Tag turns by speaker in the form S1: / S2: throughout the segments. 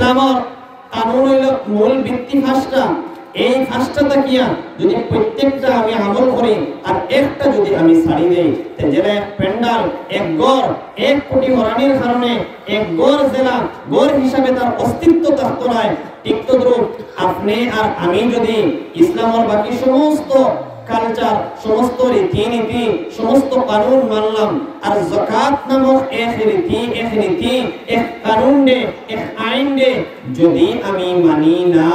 S1: ইসলামর কানুন হইল মূল ভিত্তি ফাঁসটা। এই ফাঁসটা তাকিয়া যদি প্রত্যেকটা আমি আমল করি আর একটা যদি আমি ছাড়ি দেই, জেলা পেন্ডাল এক গড় 1 কোটি হরানির কারণে এক গড় জেলা গড় হিসাবে তার অস্তিত্ব থাকতো না। ঠিক তদ্রুপ আপনি আর আমি যদি ইসলামের বাকি সমস্ত কালচার, সমস্ত রীতিনীতি, সমস্ত কানুন মানলাম, আর যাকাত নামক এক রীতি, এক কানুন দে, এক আইন দে যদি আমি মানি না,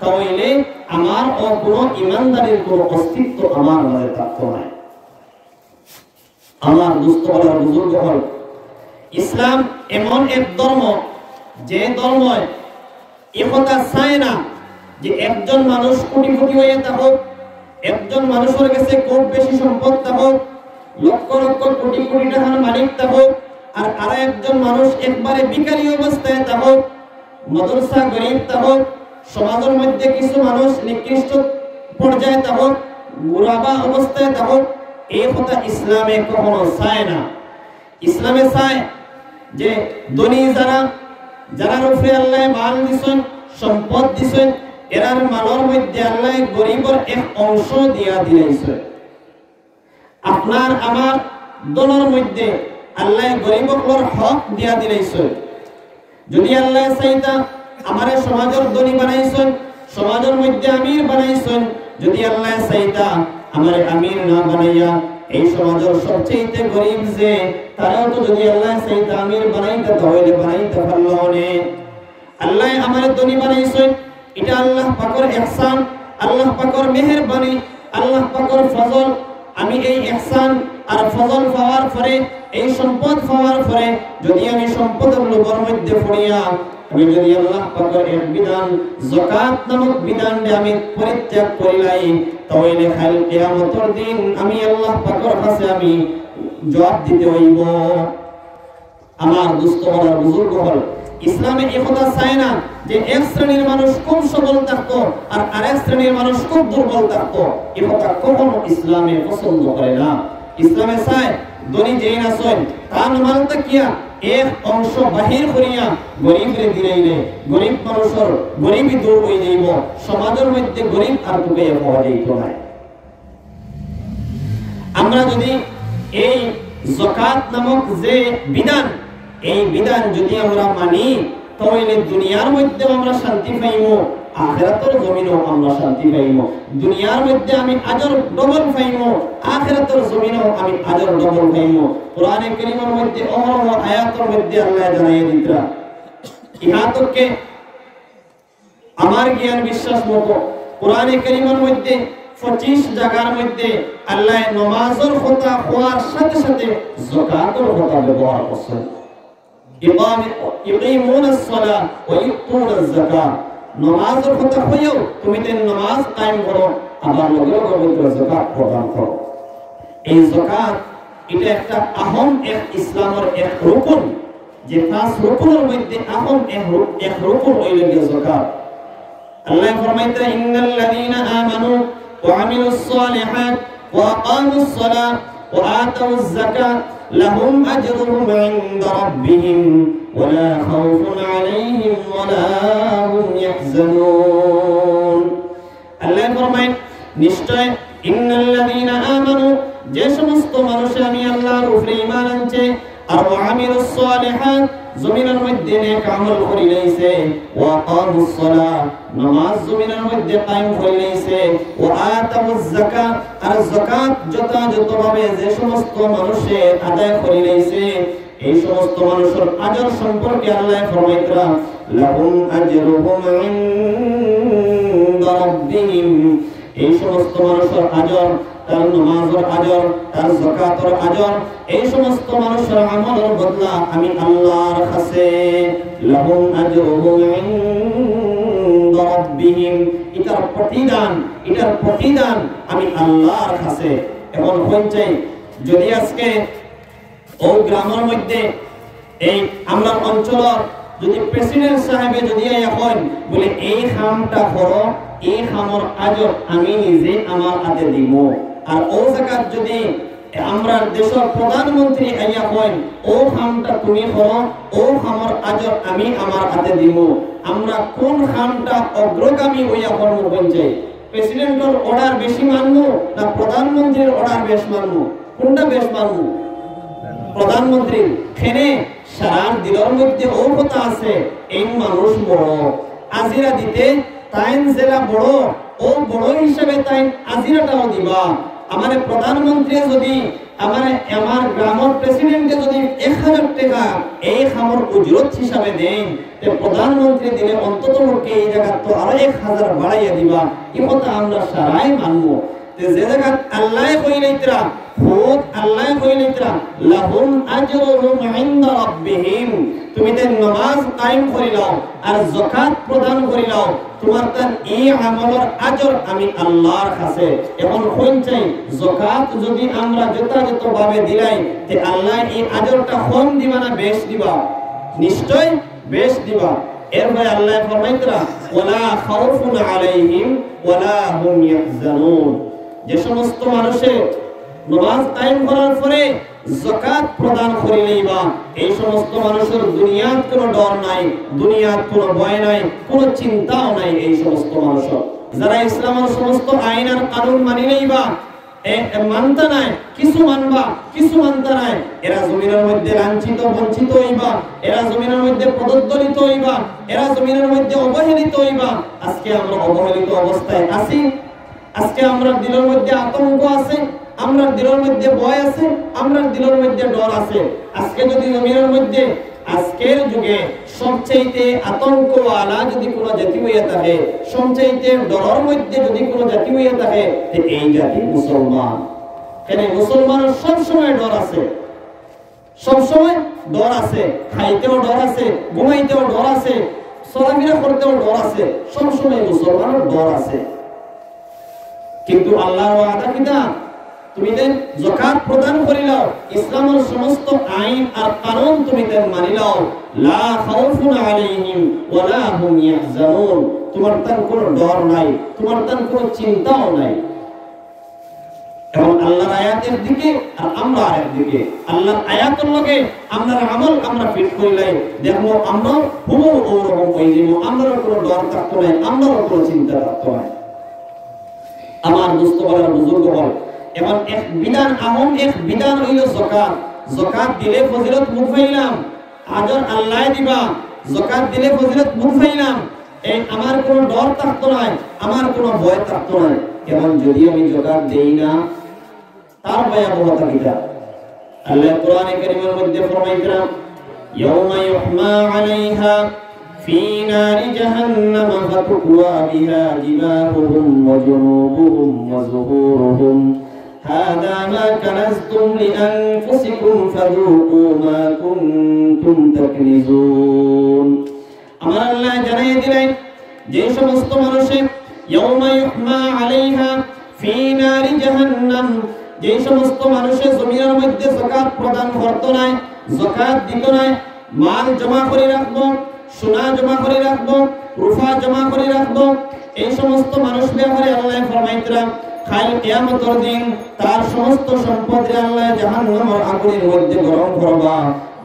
S1: তাহলে আমার কোনো ইমানদারের কোনো অস্তিত্ব আমার মাঝে থাকতো না। আমার দুস্থ বলার বুজুর্গ হল, ইসলাম এমন এক ধর্ম যে ধর্ম একথা চায় না যে একজন মানুষ কোটি কোটি হয়ে থাকুক, একজন মানুষের কাছে খুব বেশি সম্পদ থাকুক, লক্ষ লক্ষ কোটি কোটি টাকার মালিক থাকুক, আর আরেকজন মানুষ একবারে ভিখারি অবস্থায় থাকুক, মাদ্রাসা গরিব থাকুক, সমাজের মধ্যে কিছু মানুষ নিকৃষ্ট পর্যায়ে থাকুক, মুরাবা অবস্থায় থাকুক। এই কথা ইসলামে কখনো চায় না। ইসলামে চায় যে ধনী যারা উপরে আল্লাহ মাল দিছেন, সম্পদ দিছেন, এরার মালের মধ্যে আল্লাহ গরিবের এক অংশ দিয়া দিয়েছে। আপনার আমার দলের মধ্যে আল্লাহ গরিবর হক দিয়া দিয়েছে। যদি আল্লাহ চাইতা আমারে সমাজের ধনী বানাইছেন, সমাজের মধ্যে আমির বানাইছেন, যদি আল্লাহ চাইতা আমারে আমির না বানাইয়া এই সমাজের সবচেয়ে গরিব যে তারাও তো যদি আল্লাহ চাইতা আমির বানাইতা তাহলে বানাইতে পারলো না। আল্লাহ আমারে ধনী বানাইছেন, এটা আল্লাহ পাকের ইহসান, আল্লাহ পাকের মেহেরবানি, আল্লাহ পাকের ফজল। আমি এই ইহসান আর ফজল পাওয়ার পরে, এই সম্পদ পাওয়ার পরে যদি আমি সম্পদের লোভের মধ্যে পড়িয়া আমি যদি আল্লাহ পাকের এক বিধান যাকাত নামক বিধানকে আমি পরিত্যাগ করিলাই, তাহলে কাল কিয়ামতের দিন আমি আল্লাহ পাকের কাছে আমি জবাব দিতে হইব। আমার দুস্থ বলার বুজুর্গ হল, ইসলামে এই কথা চায় না যে এক শ্রেণীর মানুষ খুব সবল থাকতো আর আরেক শ্রেণীর মানুষ খুব দুর্বল থাকতো। এই কথা কখনো ইসলামে পছন্দ করে না। ইসলামে চায় ধনী যেই আছেন তার মাল তাকিয়া এক অংশ বাহির করিয়া গরিবরে দিলাইলে গরিব মানুষের গরিবই দূর হয়ে যাইব, সমাজের মধ্যে গরিব আর টুকাইয়া পাওয়া যাইত না। আমরা যদি এই যাকাত নামক যে বিধান, এই বিধান যদি আমরা মানি, তাহলে দুনিয়ার মধ্যে আমরা শান্তি পাইব, আখিরাতের জমিনেও আমরা শান্তি পাইব। দুনিয়ার মধ্যে আমি আজর ডবল পাইব, আখিরাতের জমিনেও আমি আজর ডবল পাইব। কোরআনে কারীমের মধ্যে অহরহ আয়াতের মধ্যে আল্লাহ জানাইয়া দিতরা, ইহাতকে আমার জ্ঞান বিশ্বাস মতো কোরআনে কারীমের মধ্যে 25 জায়গার মধ্যে আল্লাহ নামাজের কথা হওয়ার সাথে সাথে যাকাতের কথা ব্যবহার করছেন। ইকিমুনাস সালাহ ওয়া ইউতুনাজ যাকাত, নামাজের কথা হইও তুমি তেন নামাজ কায়েম করো, আবার লগে লগে যাকাত প্রদান করো। এই যাকাত এটা একটা আহম এক ইসলামের এক রুকন, যে 5 রুকনের মধ্যে আহম এক রুকন হইল যাকাত। আল্লাহ ফরমাইতে ইন্নাল্লাযীনা আমানু ওয়া আমিলুস সালিহাত ওয়া আকামুস সালাহ ওয়া আতাউয যাকাত লাহুম আজরুহুম ইনদা রাব্বিহিম ওয়া লা খাউফুন আলাইহিম ওয়া লা হুম ইয়াহজানুন। আল্লাহ ফরমায় নিশ্চয় ইন্নাল্লাযীনা আমানু, যে সমস্ত মানুষ আমি আল্লাহর উপরে ঈমান আনছে আর ওয়া আমিলুস সালিহাত জমিনের মধ্যে নেক আমল করে লইছে, ওয়া আকামুস সালাহ নামাজ জমিনের মধ্যে কায়েম করে লইছে, ওয়া আতাউয যাকাত আর যাকাত যথাযথভাবে যে সমস্ত মানুষে আদায় করে লইছে, এই সমস্ত মানুষের আজর সম্পর্কে আল্লাহ ফরমাইতরা লাহুম আজরুহুম ইনদা রাব্বিহিম, এই সমস্ত মানুষের আজর, তার নামাজের আজর, তার যাকাতের আজর, এই সমস্ত মানুষের আমলের বদলা আমি আল্লাহর কাছে লাহুম আজরুহুম ইনদা রাব্বিহিম, এটার প্রতিদান আমি আল্লাহর কাছে। এখন হইছে যদি আজকে ও গ্রামের মধ্যে এই আমরা অঞ্চলের যদি প্রেসিডেন্ট সাহেবে যদি এখন বলে এই কামটা করো, এই কামর আজর আমি নিজে আমার হাতে দিব, আর ও জায়গাত যদি আমরা দেশের প্রধানমন্ত্রী আইয়া কইন ও খামটা তুমি করো, ও খামর আজর আমি আমার হাতে দিব। আমরা কোন খামটা অগ্রগামী হইয়া কর্ম বলছে? প্রেসিডেন্টের অর্ডার বেশি মানবো না প্রধানমন্ত্রীর অর্ডার বেশ মানবো? কোনটা বেশ মানবো? প্রধানমন্ত্রী। খেনে সারা দিলের মধ্যে ও কথা আছে এই মানুষ বড় আজিরা দিতে তাইন জেলা বড়, ও বড় হিসাবে তাই আজিরাটাও দিবা। আমার প্রধানমন্ত্রী যদি আমার গ্রামের প্রেসিডেন্টকে যদি 1000 টাকা এই খামর উজরত হিসাবে দেন, তে প্রধানমন্ত্রী দিলে অন্তত পক্ষে এই জায়গা তো আরো 1000 বাড়াইয়া দিবা। এই কথা আমরা সারাই মানবো। যে জায়গা আল্লাহ কইলাইতরা খুদ আল্লাহ কইলাইতরা লাহুম আজরুহুম ইনদা রাব্বিহিম, তুমি তে নামাজ কায়েম করিলাও আর যাকাত প্রদান করিলাও, তোমার তার এই আমলের আজর আমি আল্লাহর কাছে। এখন কোন চাই যাকাত যদি আমরা যথাযথভাবে দিলাই তে আল্লাহ এই আজরটা কম দিবা না বেশ দিবা? নিশ্চয় বেশ দিবা। এরপরে আল্লাহ ফরমাইতরা ওয়ালা খাউফুন আলাইহিম ওয়ালা হুম ইয়াহজানুন, যে সমস্ত মানুষে নামাজ কায়েম করার পরে যাকাত প্রদান করিলেইবা এই সমস্ত মানুষের দুনিয়াত কোনো ডর নাই, দুনিয়াত কোনো ভয় নাই, কোনো চিন্তাও নাই। এই সমস্ত মানুষ যারা ইসলামের সমস্ত আইন আর কানুন মানিলেইবা মানতা নাই, কিছু মানবা কিছু মানতা নাই, এরা জমিনের মধ্যে লাঞ্ছিত বঞ্চিত হইবা, এরা জমিনের মধ্যে পদদলিত হইবা, এরা জমিনের মধ্যে অবহেলিত হইবা। আজকে আমরা অবহেলিত অবস্থায় আছি। আজকে আমরা দিলের মধ্যে আতঙ্ক আছে, আমরা দিলের মধ্যে ভয় আছে, আমরা দিলের মধ্যে ডর আছে। আজকে যদি জমিনের মধ্যে আজকের যুগে সবচাইতে আতঙ্কওয়ালা যদি কোনো জাতি হইয়া থাকে, সবচাইতে ডরের মধ্যে যদি কোনো জাতি হইয়া থাকে, এই জাতি মুসলমান। কেন মুসলমানের সবসময় ডর আছে, সবসময় ডর আছে, খাইতেও ডর আছে, ঘুমাইতেও ডর আছে, চলাফেরা করতেও ডর আছে, সবসময় মুসলমানের ডর আছে। কিন্তু আল্লাহর ওয়াদা কিনা তুমি দেন যাকাত প্রদান করিলাও, ইসলামের সমস্ত আইন আর কানুন তুমি দেন মানিলাও, লা খাউফুন আলাইহিম ওয়ালা হুম ইয়াহজানুন, তোমার তার কোনো ডর নাই, তোমার তার কোনো চিন্তাও নাই। এবং আল্লাহর আয়াতের দিকে আর আমরা আয়াতের দিকে, আল্লাহর আয়াতের লগে আমরার আমল আমরা ফিট করিলাই দেখো আমরা হুবহু ওরকম হয়ে যাব, আমরার কোনো ডর থাকতো না, আমরার কোনো চিন্তা থাকতো না। আমার দোস্ত বলার বুজুর্গ বল, এবং এক বিধান আহম এক বিধান হইল যাকাত। যাকাত দিলে ফজিলত মুখ পাইলাম, আজর আল্লাহ দিবা। যাকাত দিলে ফজিলত মুখ পাইলাম, এই আমার কোনো ডর থাকতো না, আমার কোনো ভয় থাকতো না। এবং যদি আমি যাকাত দেই না তার ভয়াবহতা কিটা? আল্লাহ কোরআনে কারীমের মধ্যে ফরমাইতরা ইয়াউমা ইউহমা আলাইহা في نار جهنم فتكوى بها جباههم وجنوبهم وظهورهم هذا ما كنزتم لأنفسكم فذوقوا ما كنتم تكنزون। আমার আল্লাহ জানাই দিলেন যে সমস্ত মানুষে ইয়াউমা ইউহমা আলাইহা ফি নারি জাহান্নাম, যে সমস্ত মানুষে জমিনের মধ্যে যাকাত প্রদান করতো না, যাকাত দিত না, মাল জমা করে রাখবো, সোনা জমা করে রাখবো, রূপা জমা করে রাখবো, এই সমস্ত মানুষ ব্যাপারে আল্লাহ ফরমাইতরা কাল কিয়ামতের দিন তার সমস্ত সম্পদ আল্লাহ জাহান্নামের আগুনের মধ্যে গরম করবা।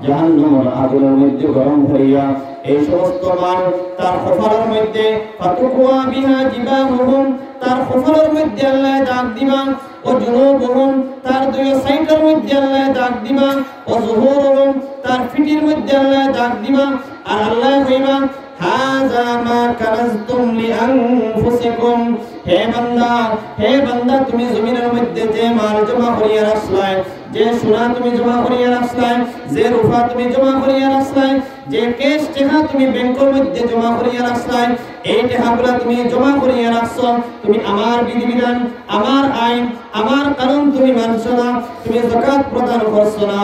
S1: জাহান্নামের আগুনের মধ্যে গরম হইয়া এই সমস্ত মাল তার কপালের মধ্যে ফাতুকুয়া বিহা জিবাহুম, তার কপালের মধ্যে আল্লাহ দাগ দিবা, ও জুনুবুহুম, তার দুই সাইডের মধ্যে আল্লাহ দাগ দিবা, ও যুহুরুহুম, তার পিঠের মধ্যে আল্লাহ দাগ দিবা। আর আল্লাহ কইবা হাযা মা কানাজতুম লিআনফুসিকুম, হে বান্দা তুমি জমিনের মধ্যে যে মাল জমা করিয়া রাখলাই, যে সোনা তুমি জমা করিয়া রাখলাই, যে রূপা তুমি জমা করিয়া রাখলাই, যে ক্যাশ টাকা তুমি ব্যাংকের মধ্যে জমা করিয়া রাখলাই, এই টাকাগুলো তুমি জমা করিয়া রাখছো, তুমি আমার বিধিবিধান, আমার আইন, আমার কানুন তুমি মানছো না, তুমি যাকাত প্রদান করছো না,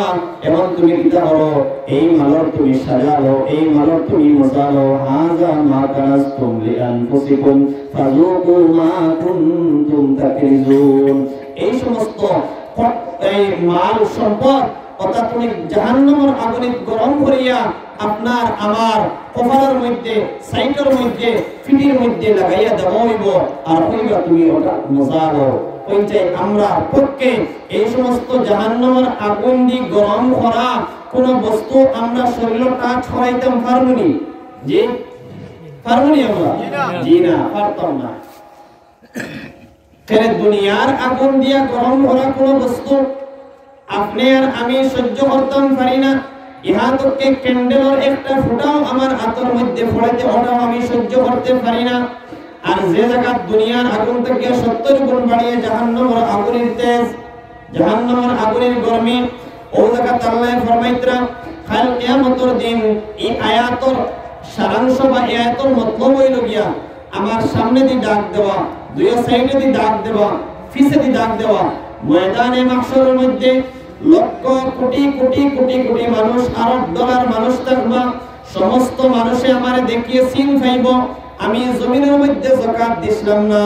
S1: এবং তুমি কিতা করো এই মালর তুমি সাজালো, এই মালর তুমি মজালো। হাযা মা কানাজতুম লিআনফুসিকুম ফাযুকু মা কুনতুম তাকরিজুন। এই সমস্ত এই মাল সম্পদ অর্থাৎ তুমি জাহান্নামের আগুনে গরম করিয়া আপনার আমার কপালের মধ্যে সাইটের মধ্যে ফিটির মধ্যে লাগাইয়া দেওয়া হইব আর হইবা তুমি ওটা মজা লও। ওইটাই আমরা পক্ষে এই সমস্ত জাহান্নামের আগুন দিয়ে গরম করা কোন বস্তু আমরা শরীরটা ছড়াইতাম পারবনি? জি পারবনি আমরা? জি না, পারতাম না। কেন দুনিয়ার আগুন দিয়া গরম করা কোন বস্তু আপনি আর আমি সহ্য করতাম পারি না। ইহা তোকে ক্যান্ডেলের একটা ফুটাও আমার হাতের মধ্যে পড়াতে ওটাও আমি সহ্য করতে পারি না। আর যে জায়গা দুনিয়ার আগুন থেকে 70 গুণ বাড়িয়ে জাহান্নামের আগুনের তেজ, জাহান্নামের আগুনের গরমি, ও জায়গা আল্লাহ ফরমাইতরা কাল কিয়ামতের দিন এই আয়াতের সারাংশ বা এই আয়াতের মতলব হইল গিয়া আমার সামনে দিয়ে ডাক দেওয়া, দুই সাইডে দিয়ে ডাক দেওয়া, পিছে দিয়ে ডাক দেওয়া, ময়দানে মাহশরের মধ্যে লক্ষ কোটি কোটি কোটি কোটি মানুষ, আরব ডলার মানুষ থাকবা, সমস্ত মানুষে আমারে দেখিয়ে চিন পাইব আমি জমিনের মধ্যে যাকাত দিছিলাম না,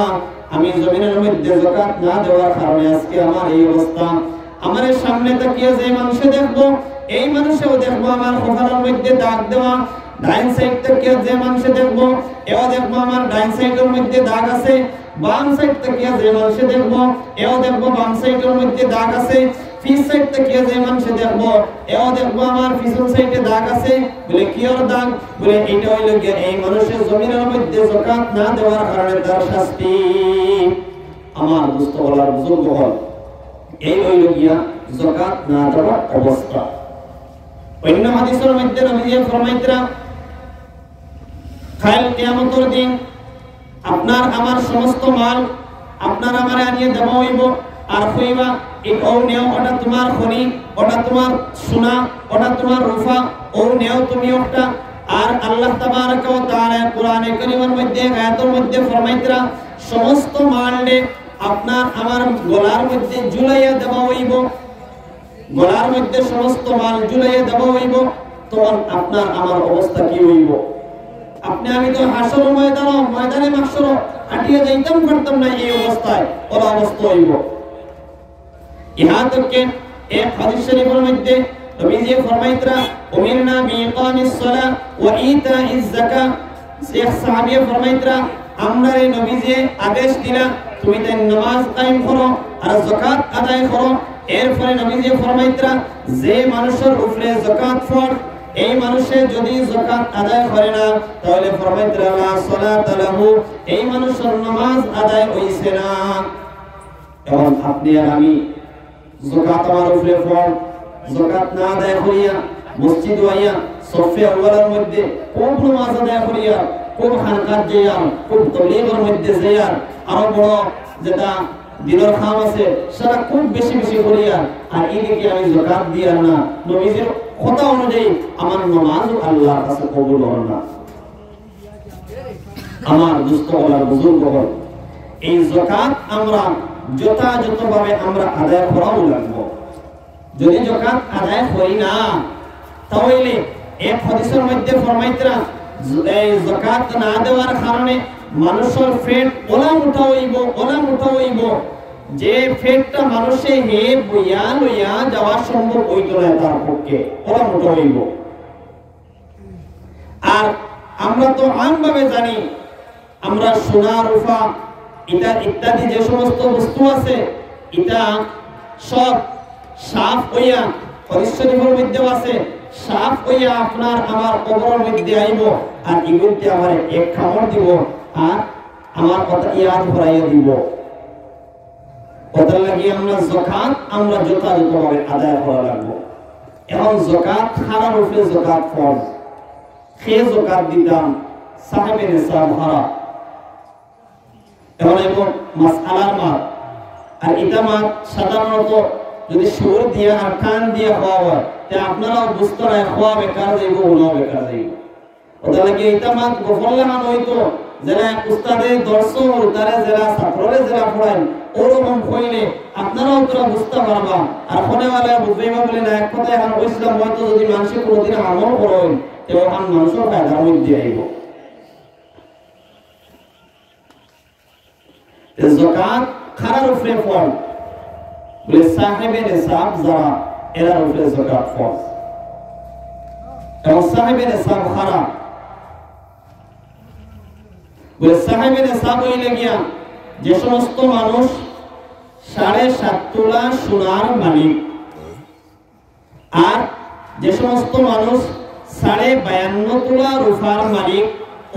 S1: আমি জমিনের মধ্যে যাকাত না দেওয়ার কারণে আজকে আমার এই অবস্থা। আমার সামনে তাকিয়ে যে মানুষে দেখবো এই মানুষেও দেখবো আমার কপালের মধ্যে দাগ দেওয়া, ডাইন সাইড থেকে যে মানুষে দেখবো এও দেখবো আমার ডাইন সাইডের মধ্যে দাগ আছে, বাম সাইড থেকে যে মানুষে দেখবো এও দেখবো বাম সাইডের মধ্যে দাগ আছে, পিছ সাইড থেকে যে মানুষে দেখবো এও দেখবো আমার পিছন সাইডে দাগ আছে। বলে কি ওর দাগ? বলে এটা হইল গিয়ে এই মানুষের জমিনের মধ্যে যাকাত না দেওয়ার কারণে তার শাস্তি। আমার দোস্ত বলার বুজুর্গ হল এই হইল গিয়া যাকাত না দেওয়ার অবস্থা। অন্য হাদিসের মধ্যে নবী ফরমাইতরা কাল কিয়ামতের দিন আপনার আমার সমস্ত মাল আপনার আমারে আনিয়ে দেওয়া হইব আর কইবা ও নেও ওটা তোমার খনি, ওটা তোমার সোনা, ওটা তোমার রূপা, ও নেও তুমি ওটা। আর আল্লাহ তাবারক ওয়া তাআলা কোরআনে কারীমের মধ্যে আয়াতের মধ্যে ফরমাইতরা সমস্ত মালনে আপনার আমার গলার মধ্যে ঝুলাইয়া দেওয়া হইব, গলার মধ্যে সমস্ত মাল ঝুলাইয়া দেওয়া হইব। তখন আপনার আমার অবস্থা কি হইব? আপনি আমি তো হাসর ময়দানে মাহশর হাঁটিয়ে যাইতাম পারতাম না, এই অবস্থায় ওর অবস্থা হইব। ইহা থেকে এক হাদিস শরীফের মধ্যে নবীজি ফরমাইতরা উমিরনা বিইকামিস সালাহ ওয়া ইতাইজ যাকাত, শেখ সাহাবী ফরমাইতরা আমরা এই নবীজি আদেশ দিলা তুমি তাই নামাজ কায়েম করো আর যাকাত আদায় করো। এরপরে নবীজি ফরমাইতরা যে মানুষের উপরে যাকাত ফরজ এই মানুষে যদি যাকাত আদায় করে না তাহলে ফরমাইতরা লা সালাত লাহু, এই মানুষের নামাজ আদায় হইছে না। এখন আপনি আর আমি যাকাত আমার উপরে ফরজ, যাকাত না আদায় করিয়া মসজিদ আইয়া সফে আউয়ালের মধ্যে খুব নামাজ আদায় করিয়া খুব খানকাত যাইয়া খুব তবলীগের মধ্যে যাইয়া আরো বড় যেটা দিনের খাম আছে সেটা খুব বেশি বেশি করিয়া আর এদিকে আমি যাকাত দিয়া না, নবীজির কথা অনুযায়ী আমার নামাজ আল্লাহর কাছে কবুল হবে না। আমার দোস্ত বলার বুজুর্গ হল এই যাকাত আমরা যথাযথভাবে আমরা আদায় করাও লাগবো। যদি যাকাত আদায় করি না তাহলে এক হাদিসের মধ্যে ফরমাইতরা এই যাকাত না দেওয়ার কারণে মানুষের পেট ওলা মুঠা হইব, যে পেটটা মানুষে হে বইয়া লইয়া যাওয়া সম্ভব হইতো না, তার পক্ষে ওলা মুঠা হইব। আর আমরা তো আমভাবে জানি আমরা সোনা রূপা এটা ইত্যাদি যে সমস্ত বস্তু আছে এটা সব সাফ হইয়া হাদিস শরীফের মধ্যে আছে সাফ হইয়া আপনার আমার কবরের মধ্যে আইব আর এগুলিতে আমার এক খামড় দিব আর আমার কথা ইয়াদ ভরাইয়া দিব। কথা লাগি আমরা যাকাত আমরা যথাযথভাবে আদায় করা লাগবে। এখন যাকাত খানার উপরে যাকাত ফরজ, সে যাকাত দিতাম সাহেবে নিসাব হারা। এখন এবং মাসআলার মাল আর এটা মাল সাধারণত যদি সুর দিয়া আর কান দিয়া খাওয়া হয় তে আপনারাও বুঝতে না খাওয়া বেকার যাইব, ওনাও বেকার যাইব। ওটা লাগে এটা মাল গোফল্লা মান হইতো যারা উস্তাদের দর্শক তারা যারা ছাত্ররে যারা পড়ায় ওরকম কইলে আপনারাও তোরা বুঝতে পারবা। আর ফোনেওয়ালা বুঝবেইবা বলে না এক কথায় এখন বলছিলাম হয়তো যদি মানুষের কোনোদিন আমল করেন তো ওখান মানুষের ফায়দার মধ্যে আইব। যাকাত খারার উপরে ফল বলে সাহেবে নিসাব যারা এরা উপরে যাকাত ফরজ। এবং সাহেবের নিসাব হারাম। বলে সাহেবের নিসাব হইলে গিয়া যে সমস্ত মানুষ 7.5 তোলা সোনার মালিক, আর যে সমস্ত মানুষ 52.5 তোলা রূপার মালিক,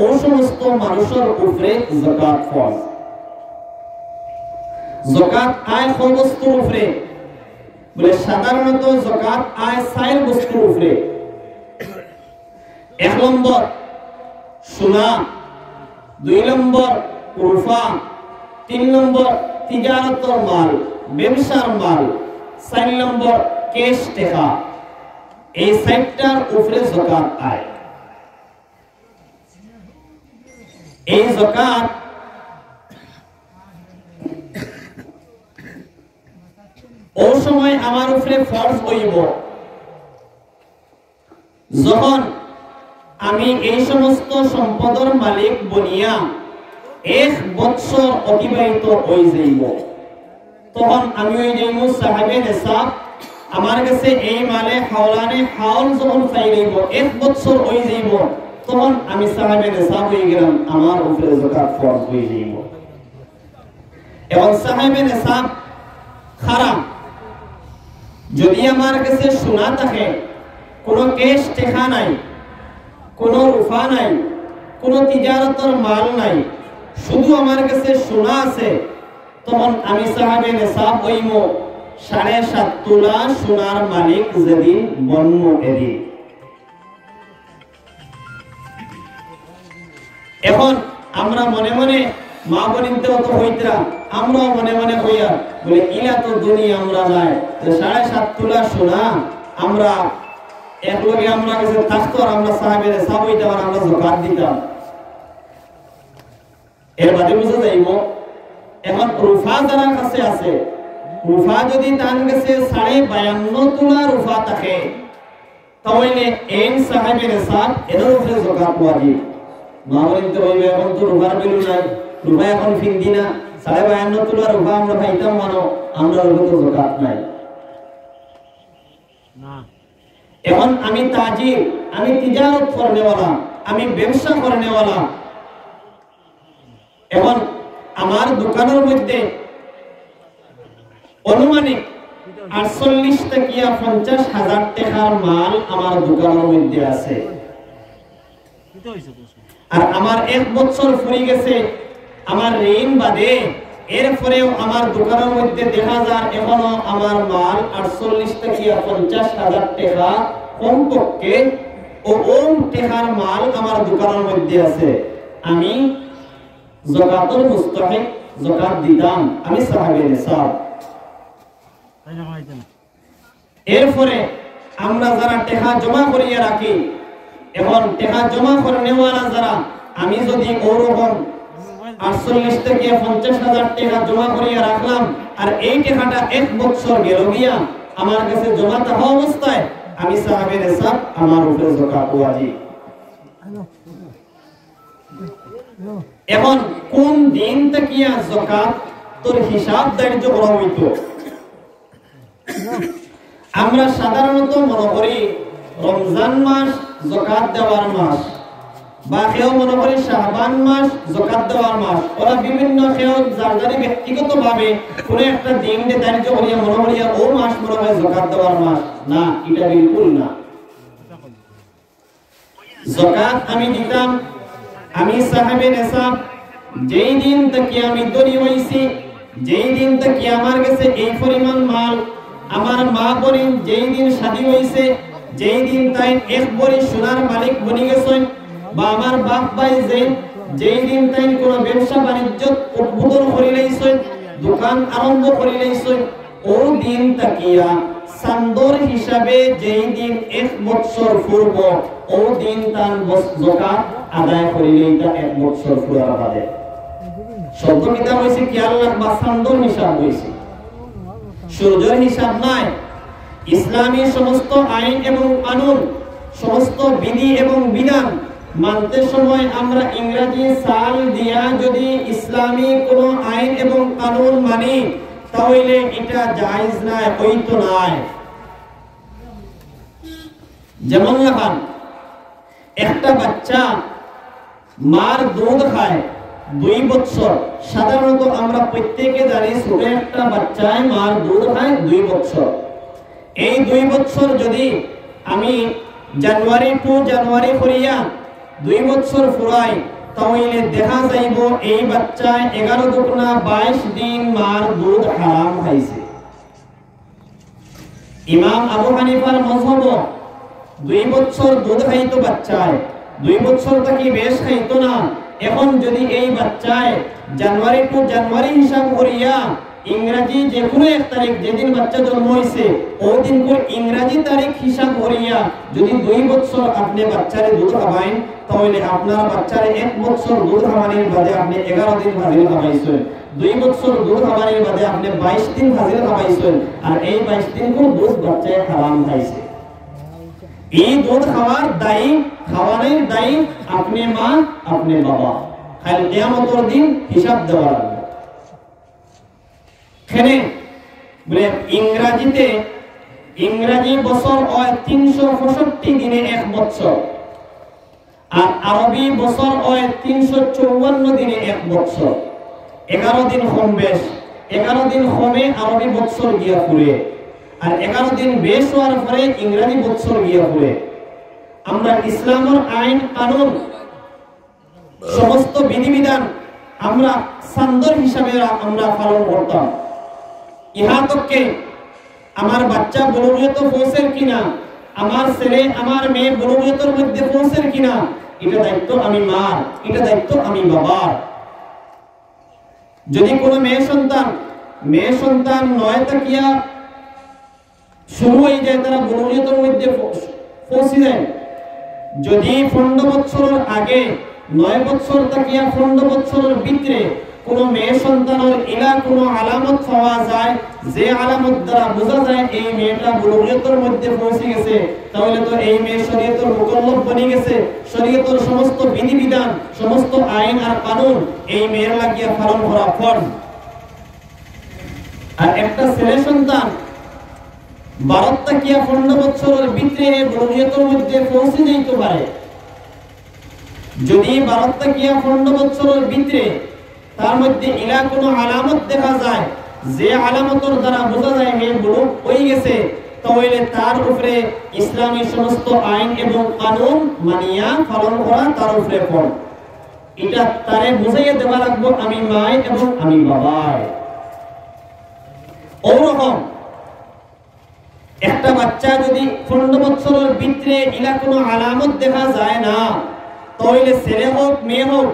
S1: ও সমস্ত মানুষের উপরে যাকাত ফরজ। যাকাত আয় কোন বস্তুর উপরে? বলে সাধারণত যাকাত আয় 4 বস্তুর উপরে। 1 নম্বর সোনা, 2 নম্বর রূপা, 3 নম্বর তিজারতের মাল, ব্যবসার মাল, 4 নম্বর ক্যাশ টাকা। এই 4টার উপরে যাকাত আয়। এই যাকাত ও সময় আমার উপরে ফরজ হইব যখন আমি এই সমস্ত সম্পদের মালিক বনিয়া 1 বছর অতিবাহিত হয়ে যাইব। তখন আমি হয়ে যাইব সাহেবে নিসাব। আমার কাছে এই মালে হাওলানে হাওল যখন পাই যাইব, 1 বছর হয়ে যাইব, তখন আমি সাহেবে নিসাব হয়ে গেলাম, আমার উপরে যাকাত ফরজ হয়ে যাইব। এবং সাহেবে নিসাব হারাম। যদি আমার কাছে সোনা থাকে, কোনো ক্যাশ টাকা নাই, কোনো রূপা নাই, কোনো তিজারতের মাল নাই, শুধু আমার কাছে সোনা আছে, তখন আমি সাহেবে নিসাব হইব 7.5 তোলা সোনার মালিক যেদিন বন্য এদিন। এখন আমরা মনে মনে মা বনিতে অত হইতরা, আমরাও মনে মনে হইয়া বলে ইলা তো দুনিয়া আমরা নাই, 7.5 তোলা সোনা আমরা একলগে আমরা কাছে থাকতো, আর আমরা সাহেবের নিসাব হইতাম, আর আমরা যাকাত দিতাম। এর বাদে বুঝা যাইব। এখন রূপা যারা কাছে আছে, রূপা যদি তার কাছে 52.5 তোলা রূপা থাকে, তাহলে এই সাহেবের নিসাব এর উপরে যাকাত ওয়াজিব। মা বলিতে হইবে এখন তো রূপার ভ্যালু নাই, রূপা এখন ফিন্দি না, 52.5 তোলা রূপা আমরা পাইতাম মানো, আমরা উপরে তো যাকাত নাই। এখন আমি তাজির, আমি তিজারত করনেওয়ালা, আমি ব্যবসা করনেওয়ালা। এখন আমার দোকানের মধ্যে অনুমানিক 48 থেকে 50,000 টাকার মাল আমার দোকানের মধ্যে আছে। আর আমার 1 বছর ফুরি গেছে আমার ঋণ বাদে, এরপরেও আমার দোকানের মধ্যে দেখা যায় এখনো আমার মাল 48 থেকে 50,000 টাকা কমপক্ষে ও ওম টাকার মাল আমার দোকানের মধ্যে আছে। আমি যাকাতের মুস্তাহিক, যাকাত দিতাম, আমি সাহেবে নিসাব। এরপরে আমরা যারা টাকা জমা করিয়া রাখি, এখন টাকা জমা করে নেওয়ালা যারা, আমি যদি ওরকম 48 থেকে 50,000 টাকা জমা করিয়া রাখলাম, আর এই টাকাটা 1 বছর গেল গিয়া আমার কাছে জমা থাকা অবস্থায়, আমি সাহেবে নিসাব, আমার উপরে যাকাত ওয়াজিব। এখন কোন দিন থেকে যাকাত তোর হিসাব ধার্য করা হইত? আমরা সাধারণত মনে করি রমজান মাস যাকাত দেওয়ার মাস, বা কেউ মনে করি শাবান মাস যাকাত দেওয়ার মাস। ওরা বিভিন্ন কেউ যার ব্যক্তিগত ভাবে কোন একটা দিন ধার্য করিয়া মনে করিয়া ও মাস মনে হয় যাকাত দেওয়ার মাস। না, এটা বিলকুল না। যাকাত আমি দিতাম, আমি সাহেবে নিসাব যেই দিন থেকে আমি ধনী হইছি, যেই দিন থেকে আমার কাছে এই পরিমাণ মাল, আমার মা বোন যেই দিন শাদী হইছে, যেই দিন তাই 1 ভরি সোনার মালিক বনি গেছেন, বা আমার বাপ ভাই যেই দিন তাই কোন ব্যবসা বাণিজ্য উদ্বোধন করে লইছেন, দোকান আরম্ভ করে লইছেন, ও দিন তাকিয়া চান্দর হিসাবে যেই দিন 1 বছর পূর্ব, ও দিন তার যাকাত আদায় করিলেই তা 1 বছর পুরা বাদে। শব্দ কিতাব হইছে কি আল্লাহ বা চান্দর হিসাব হইছে, সূর্যের হিসাব নাই। ইসলামী সমস্ত আইন এবং কানুন, সমস্ত বিধি এবং বিধান মানতে সময় আমরা ইংরেজি সাল দিয়া যদি ইসলামী কোন আইন এবং কানুন মানি, তাহলে এটা জায়েজ নাই, হইতো নাই। যেমন লাগান একটা বাচ্চা মার দুধ খায় 2 বছর। সাধারণত আমরা প্রত্যেকে জানি ছোট একটা বাচ্চায় মার দুধ খায় 2 বছর। এই 2 বছর যদি আমি জানুয়ারি টু জানুয়ারি করিয়া 2 বছর ফুরাই, তাহলে দেখা যাইব এই বাচ্চায় 11 দুগুণা 22 দিন মার দুধ হারাম খাইছে। ইমাম আবু হানিফার মাযহাব 2 বছর দুধ খাইতো বাচ্চায়, 2 বছর থেকে বেশ খাইতো না। এখন যদি এই বাচ্চায় জানুয়ারি টু জানুয়ারি হিসাব করিয়া ইংরেজি যে কোনো এক তারিখ যেদিন বাচ্চা জন্ম হয়েছে ওই দিন করে ইংরেজি তারিখ হিসাব করিয়া যদি 2 বছর আপনি বাচ্চারে দুধ খাওয়াইন, তাহলে আপনার বাচ্চারে 1 বছর দুধ খাওয়ানোর বাদে আপনি 11 দিন ফাজিল খাওয়াইছেন। 2 বছর দুধ খাওয়ানোর বাদে আপনি 22 দিন ফাজিল খাওয়াইছেন। আর এই 22 দিন কোন দুধ বাচ্চায় হারাম খাইছে। এই দুধ খাওয়ার দায়ী, খাওয়ানোর দায়ী আপনি মা, আপনি বাবা। খালি কিয়ামতের দিন হিসাব দেওয়া লাগবে। এখানে বলে ইংরেজি বছর হয় 365 দিনে 1 বছর, আর আরবি বছর হয় 354 দিনে 1 বছর। 11 দিন কম বেশ, 11 দিন কমে আরবি বছর গিয়া পুরে, আর 11 দিন বেশ হওয়ার পরে ইংরেজি বছর গিয়া পুরে। আমরা ইসলামের আইন কানুন সমস্ত বিধিবিধান আমরা সান্দর হিসাবে আমরা পালন করতাম। ইহা তককে আমার বাচ্চা বুলুগিয়ত পৌঁছের কিনা, আমার ছেলে আমার মেয়ে বুলুগিয়তের মধ্যে পৌঁছের কিনা, এটা দায়িত্ব আমি মার, এটা দায়িত্ব আমি বাবার। যদি কোনো মেয়ে সন্তান 9 তাকিয়া শুরু হয়ে যায়, তারা বুলুগিয়তের মধ্যে পৌঁছে যায়। যদি 15 বছরের আগে 9 বছর তাকিয়া 15 বছরের ভিতরে কোন মেয়ে সন্তানের ইলা কোন আলামত পাওয়া যায়, যে আলামত দ্বারা বোঝা যায় এই মেয়েটা বুলুগিয়তের মধ্যে পৌঁছে গেছে, তাহলে তো এই মেয়ে শরীয়তের মুকাল্লাফ বনে গেছে। শরীয়তের সমস্ত বিধিবিধান, সমস্ত আইন আর কানুন এই মেয়ের লাগিয়া পালন করা ফরজ। আর একটা ছেলে সন্তান 12 তাকিয়া 15 বছরের ভিতরে বুলুগিয়তের মধ্যে পৌঁছে যেতে পারে। যদি 12 তাকিয়া 15 বছরের ভিতরে তার মধ্যে ইলা কোনো আলামত দেখা যায়, যে আলামতের দ্বারা বোঝা যায় হে বুলুগ হয়ে গেছে, তাহলে তার উপরে ইসলামী সমস্ত আইন এবং কানুন মানিয়া পালন করা তার উপরে ফরজ। এটা তারে বুঝাইয়া দেওয়া লাগবে আমি মা এবং আমি বাবা। ওরকম একটা বাচ্চা যদি 15 বছরের ভিতরে ইলা কোনো আলামত দেখা যায় না, তাহলে ছেলে হোক মেয়ে হোক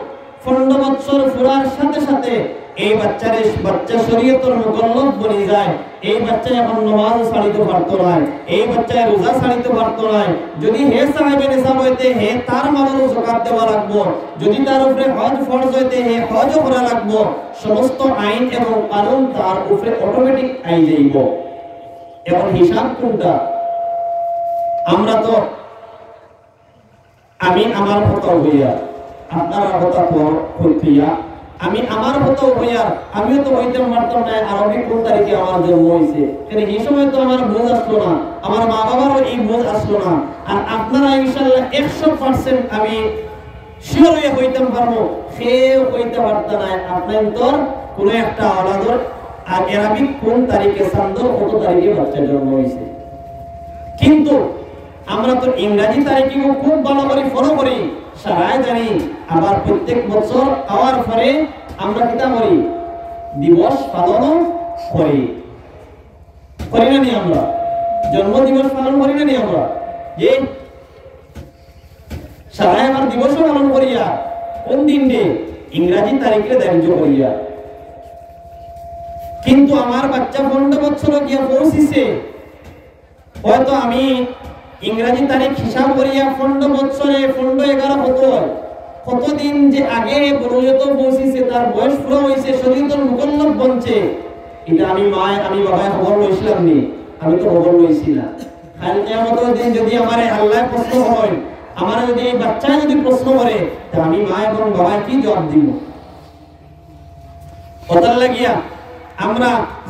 S1: 15 বছর পুরার সাথে সাথে এই বাচ্চা শরীয়তের মুকাল্লাফ বনে যায়। এই বাচ্চা এখন নামাজ ছাড়িতে পারতো না, এই বাচ্চা রোজা ছাড়িতে পারতো না। যদি হে সাহেবে নিসাব হইতে হে তার মালের যাকাত দেওয়া লাগবো, যদি তার উপরে হজ ফরজ হইতে হে হজও করা লাগবো। সমস্ত আইন এবং কানুন তার উপরে অটোমেটিক আই যাইব। এখন হিসাব কোনটা? আমরা তো আমি আমার কথা হইয়া, আপনারা কথা হইয়া, আমি আমার কথা হইয়া, আমিও তো হইতে পারতাম না আরবি কোন তারিখে আমার জন্ম হয়েছে। কারণ এই সময় তো আমার বোঝ আসলো না, আমার মা বাবারও এই বোঝ আসলো না। আর আপনারা ইনশাআল্লাহ 100% আমি শিওর হয়ে হইতাম পারবো, সেও হইতে পারত না আপনার তোর কোন একটা আলাদর আর আরবি কোন তারিখে চান্দ্র কত তারিখে বাচ্চা জন্ম হয়েছে। কিন্তু আমরা তো ইংরেজি তারিখে খুব ভালো করে ফলো করি, সারাই জানি। আবার প্রত্যেক বছর আওয়ার পরে আমরা কিতা করি? দিবস পালন করি না নি? আমরা জন্ম দিবস পালন করি না নি? আমরা যে সারাই আমার দিবস পালন করিয়া কোন দিন রে? ইংরেজি তারিখে ধার্য করিয়া। কিন্তু আমার বাচ্চা 15 বছর গিয়া পৌঁছিছে, হয়তো আমি ইংরেজি তারিখ হিসাব করিয়া 15 বছরে 15-11 কতদিন যে আগে বুলুগিয়ত পৌঁছিছে, তার বয়স পুরো হয়েছে, শরীয়তের মুকাল্লাফ বনছে। এটা আমি মা আমি বাবা খবর লইছিলাম নি? আমি তো খবর লইছি না। কাল কিয়ামতের দিন যদি আমারে আল্লাহ প্রশ্ন হয়, আমার যদি এই বাচ্চা যদি প্রশ্ন করে, তা আমি মা এবং বাবা কি জবাব দিব? ওটার লাগিয়া আমরা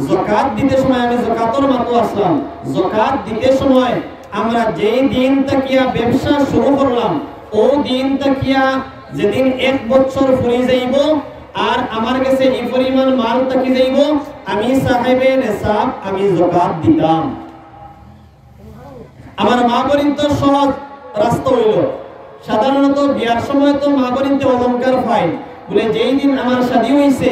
S1: যাকাত দিতে সময়, আমি যাকাতের মাতো আসলাম, যাকাত দিতে সময় আমরা যেই দিন তাকিয়া ব্যবসা শুরু করলাম ও দিন তাকিয়া যেদিন 1 বছর ফুরি যাইব আর আমার কাছে এই পরিমাণ মাল তাকি যাইব, আমি সাহেবে নিসাব আমি যাকাত দিতাম। আমার মা বোন তো সহজ রাস্তা হইল। সাধারণত বিয়ার সময় তো মা বোনতে অলংকার পায় বলে যেই দিন আমার শাদী হইছে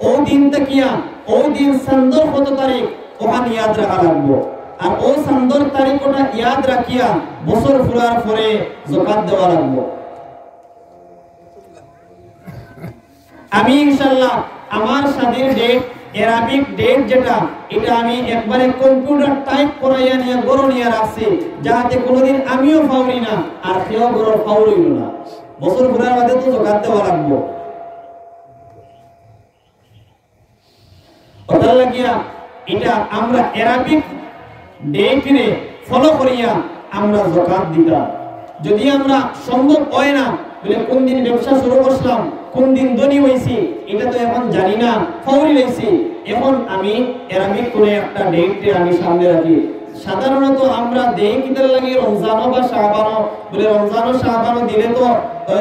S1: ও দিন তাকিয়া ওই দিন সন্দর কত তারিখ ওখানে ইয়াদ রাখা লাগবো, আর ও সন্দর তারিখ ওটা ইয়াদ রাখিয়া বছর ফুরার পরে যাকাত দেওয়া লাগবো। আমি ইনশাআল্লাহ আমার শাদীর ডেট অ্যারাবিক ডেট যেটা এটা আমি একবারে কম্পিউটার টাইপ করাইয়া নিয়ে গড় নিয়ে রাখছি, যাতে কোনোদিন আমিও ফাউরি না আর কেউ গড় ফাউরিল না। বছর ঘুরার বাদে তো যাকাত দেওয়া লাগবো। কথা লাগিয়া এটা আমরা অ্যারাবিক ডেটে ফলো করিয়া আমরা যাকাত দিতাম। যদি আমরা সম্ভব হয় না বলে কোন দিন ব্যবসা শুরু করলাম কোন দিন ধনী হইছি এটা তো এখন জানি না, ফাউরি হইছি, এখন আমি অ্যারাবিক করে একটা ডেটে আমি সামনে রাখি। সাধারণত আমরা দেই কিতার লাগি রমজান বা শাবান, বলে রমজান ও শাবান দিলে তো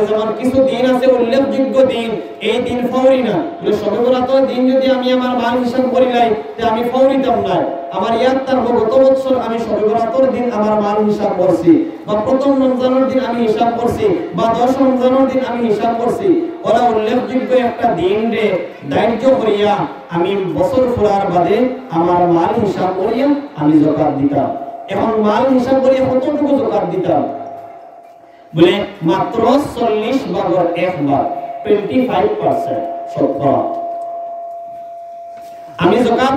S1: যেমন কিছু দিন আছে উল্লেখযোগ্য দিন, এই দিন ফাউরি না। বলে শবে বরাতের দিন যদি আমি আমার মাল হিসাব করি লাই তে আমি ফাউরিতাম না। আমার ইয়াদ তার গত বছর আমি শবে বরাতের দিন আমার মাল হিসাব করছি, বা প্রথম রমজানের দিন আমি হিসাব করছি, বা 10 রমজানের দিন আমি হিসাব করছি। ওরা উল্লেখযোগ্য একটা দিন রে দায়িত্ব করিয়া আমি বছর ফুরার বাদে আমার মাল হিসাব করিয়া আমি যাকাত দিতাম। এখন মাল হিসাব করিয়া কতটুকু যাকাত দিতাম? বলে মাত্র 40 ভাগের 1 ভাগ 25% শতকরা। আমি যাকাত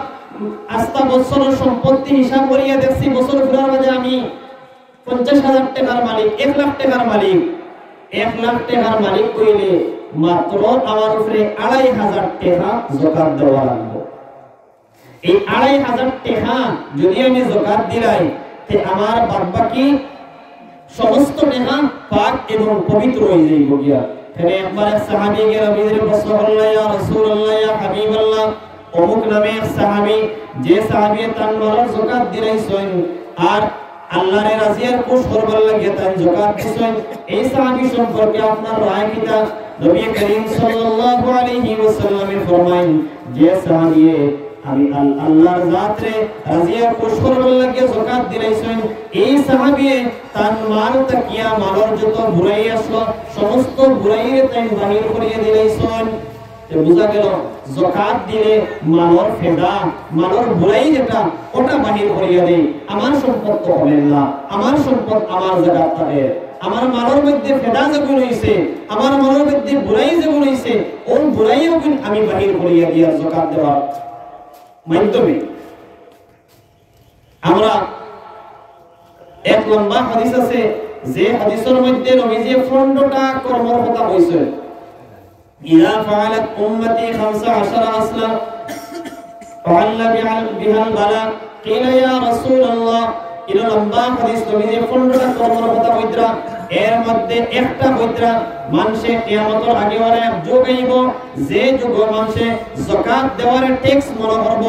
S1: আস্তা বছরের সম্পত্তি হিসাব করিয়া দেখছি বছর ফুরার বাদে আমি 50,000 টাকার মালিক, 1 লাখ টাকার মালিক। 1 লাখ টাকার মালিক কইলে মাত্র আমার উপরে 2,500 টাকা যাকাত দেওয়া লাগবে। এই 2,500 টাকা যদি আমি যাকাত দিলাই তে আমার বাদবাকি সমস্ত টাকা পাক এবং পবিত্র হয়ে যাইব গিয়া। তাহলে একবার এক সাহাবী গিয়ে নবীর রাসূলুল্লাহ ইয়া রাসূলুল্লাহ ইয়া হাবিবাল্লাহ অমুক নামে এক সাহাবী, যে সাহাবী তার মালের যাকাত দিলাইছেন আর আল্লাহর রাজিয়ার খুশ করবার লাগিয়া তার যাকাত দিছেন, এই সাহাবী সম্পর্কে আপনার রায় কিতা? নবী করিম সাল্লাল্লাহু আলাইহি ওয়াসাল্লাম ফরমায়েন, যে সাহাবী আমি আল্লাহর জাতরে রাজিয়ার খুশ করবার লাগিয়া যাকাত দিলাইছেন, এই সাহাবী তার মাল তাকিয়া মালের যত বুরাই আসলো সমস্ত বুরাইরে তাই বাহির করিয়া দিলাইছেন। বুঝা গেল যাকাত দিলে মালের ফেদা মালের বুরাই যেটা ওটা বাহির করিয়া দেই। আমার সম্পদ তো হলেন না, আমার সম্পদ আমার যাকাত থাকে। আমার মালের মধ্যে ফেদা যেগুলো হইছে, আমার মালের মধ্যে বুরাই যেগুলো হইছে, ওই বুরাইও কিন্তু আমি বাহির করিয়া দিয়া যাকাত দেওয়ার মাধ্যমে আমরা এক লম্বা হাদিস আছে, যে হাদিসের মধ্যে নবীজি 15টা কর্মের কথা কইছেন। ইযা ফাআলাত উম্মতি 15 আসলা ফাআল্লা বিহাল বালা কিলা ইয়া রাসূলুল্লাহ। এই লম্বা হাদিস নবীজি 15টা কর্মের কথা কইতরা, এর মধ্যে একটা কইতরা মানুষে কিয়ামতের আগে ওরা যুগ আইব, যে যুগ মানুষে যাকাত দেওয়ার ট্যাক্স মনে করব,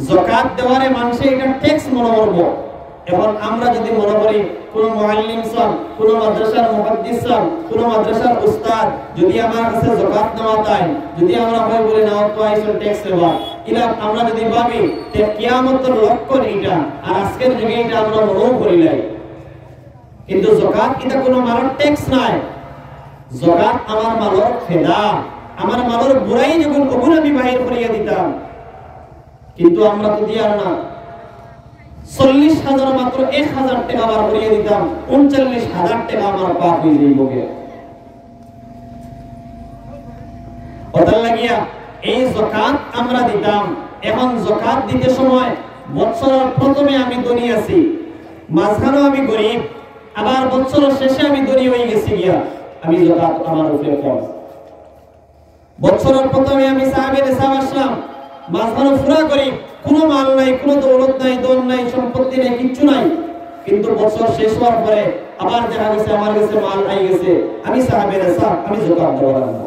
S1: যাকাত দেওয়ারে মানুষে এটা ট্যাক্স মনে করব। এখন আমরা যদি মনে করি কোন মুআল্লিম সাহেব, কোন মাদ্রাসার মুহাদ্দিস সাহেব, কোন মাদ্রাসার উস্তাদ যদি আমার কাছে যাকাত নেওয়া চায়, যদি আমরা হয় বলে নাও তো আইসো ট্যাক্স দেওয়া, ইলা আমরা যদি ভাবি যে কিয়ামতের লক্ষণ এটা, আর আজকের যুগে এটা আমরা মনেও করি নাই। কিন্তু যাকাত এটা কোনো মালের ট্যাক্স নাই, যাকাত আমার মালের ফেদা, আমার মালের বুরাই যখন ওগুলো আমি বাহির করিয়া দিতাম। কিন্তু আমরা তো দিয়ার না, 40,000 মাত্র 1,000 টাকা বার করিয়ে দিতাম, 39,000 টাকা আমার পাপ হয়ে যাইব গে। ওটার লাগিয়া এই যাকাত আমরা দিতাম। এখন যাকাত দিতে সময় বছরের প্রথমে আমি ধনী আছি, মাঝখানে আমি গরিব, আবার বছরের শেষে আমি ধনী হয়ে গেছি গিয়া, আমি যাকাত আমার উপরে কম। বছরের প্রথমে আমি সাহাবের হিসাব আসলাম, মাঝখানে পুরা গরিব, কোনো মাল নাই, কোনো দৌলত নাই, ধন নাই, সম্পত্তি নাই, কিচ্ছু নাই। কিন্তু বছর শেষ হওয়ার পরে আবার দেখা গেছে আমার কাছে মাল আই গেছে, আমি সাহাবের হিসাব আমি যাকাত দেওয়া লাগবো।